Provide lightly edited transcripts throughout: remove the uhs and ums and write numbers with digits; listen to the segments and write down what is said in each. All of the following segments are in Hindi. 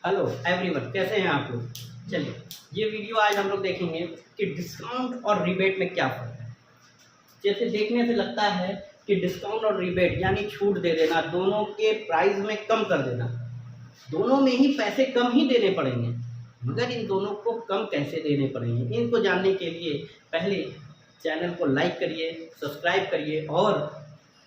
हेलो एवरीवन, कैसे हैं आप लोग। चलिए, ये वीडियो आज हम लोग देखेंगे कि डिस्काउंट और रिबेट में क्या फ़र्क है। जैसे देखने से लगता है कि डिस्काउंट और रिबेट यानी छूट दे देना, दोनों के प्राइस में कम कर देना, दोनों में ही पैसे कम ही देने पड़ेंगे। मगर इन दोनों को कम कैसे देने पड़ेंगे, इनको जानने के लिए पहले चैनल को लाइक करिए, सब्सक्राइब करिए और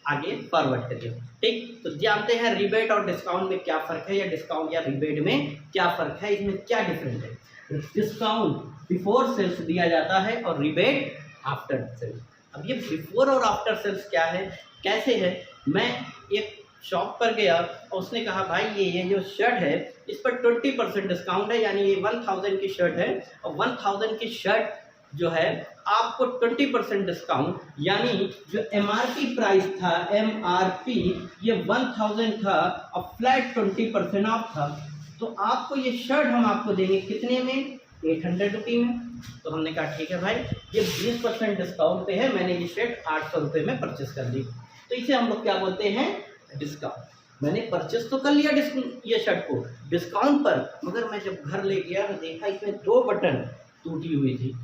आगे फॉरवर्ड करिए। ठीक, तो जानते हैं रिबेट और डिस्काउंट में क्या फ़र्क है, या डिस्काउंट या रिबेट में क्या फ़र्क है, इसमें क्या डिफरेंस है। डिस्काउंट बिफोर सेल्स दिया जाता है और रिबेट आफ्टर सेल्स। अब ये बिफोर और आफ्टर सेल्स क्या है, कैसे है। मैं एक शॉप पर गया और उसने कहा भाई ये जो शर्ट है इस पर 20% डिस्काउंट है, यानी ये 1000 की शर्ट है और 1000 की शर्ट जो है आपको 20% डिस्काउंट, यानी जो MRP प्राइस था, MRP ये 1000 था और फ्लैट 20% ऑफ था। तो आपको ये शर्ट हम आपको देंगे कितने में, 800 रुपये में। तो हमने कहा ठीक है भाई, ये 20% डिस्काउंट पे है, मैंने ये शर्ट 800 रुपये में परचेस कर ली। तो इसे हम लोग क्या बोलते हैं, डिस्काउंट। मैंने परचेस तो कर लिया ये शर्ट को डिस्काउंट पर, मगर मैं जब घर ले गया तो देखा इसमें 2 बटन टूटी हुई थी।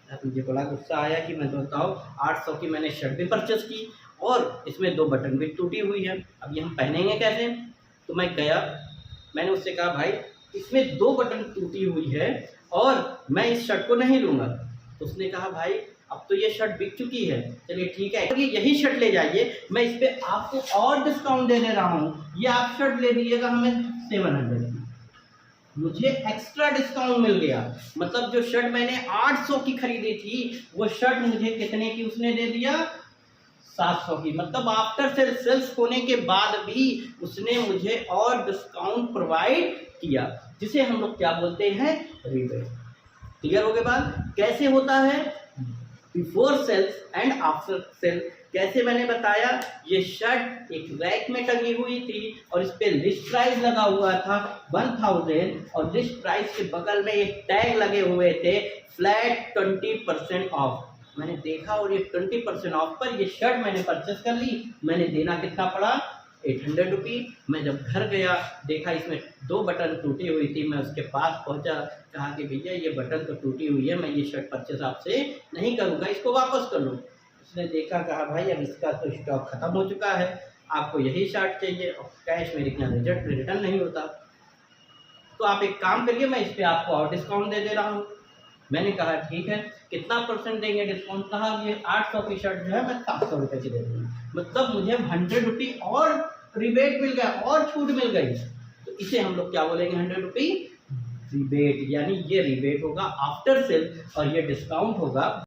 अब मुझे बड़ा गुस्सा आया कि मैं तो बताओ 800 की मैंने शर्ट भी परचेस की और इसमें 2 बटन भी टूटी हुई है, अब ये हम पहनेंगे कैसे। तो मैं गया, मैंने उससे कहा भाई इसमें 2 बटन टूटी हुई है और मैं इस शर्ट को नहीं लूँगा। तो उसने कहा भाई अब तो ये शर्ट बिक चुकी है, चलिए ठीक है ये यही शर्ट ले जाइए, मैं इस पर आपको और डिस्काउंट दे रहा हूँ, ये आप शर्ट ले लीजिएगा हमें 700 की। मुझे एक्स्ट्रा डिस्काउंट मिल गया, मतलब जो शर्ट मैंने 800 की खरीदी थी वो शर्ट मुझे कितने की उसने दे दिया, 700 की। मतलब आफ्टर सेल्स होने के बाद भी उसने मुझे और डिस्काउंट प्रोवाइड किया, जिसे हम लोग क्या बोलते हैं, रिबेट। क्लियर हो गया बात, कैसे होता है before sales and after sale. कैसे मैंने बताया, ये शर्ट एक रैक में टंगी हुई थी और इस पे लिस्ट प्राइस लगा हुआ था 1000 और लिस्ट प्राइस के बगल में एक टैग लगे हुए थे फ्लैट 20% ऑफ। मैंने देखा और ये 20% ऑफ पर ये शर्ट मैंने परचेस कर ली। मैंने देना कितना पड़ा, 800 रुपये। मैं जब घर गया देखा इसमें 2 बटन टूटी हुई थी, मैं उसके पास पहुंचा, कहा कि भैया ये बटन तो टूटी हुई है, मैं ये शर्ट परचेस आपसे नहीं करूँगा, इसको वापस कर लो। उसने देखा, कहा भाई अब इसका तो स्टॉक ख़त्म हो चुका है, आपको यही शर्ट चाहिए और कैश में इतना रिटर्न नहीं होता। तो आप एक काम करिए, मैं इस पर आपको और डिस्काउंट दे रहा हूँ। मैंने कहा ठीक है, कितना परसेंट देंगे डिस्काउंट। कहा ये 800 की शर्ट जो है मैं 700 रुपये की दे दूँगा, मतलब मुझे 100 रुपये और रिबेट मिल गया और छूट मिल गई। तो इसे हम लोग क्या बोलेंगे, 100 रुपये रिबेट, यानी ये रिबेट होगा आफ्टर सेल और ये डिस्काउंट होगा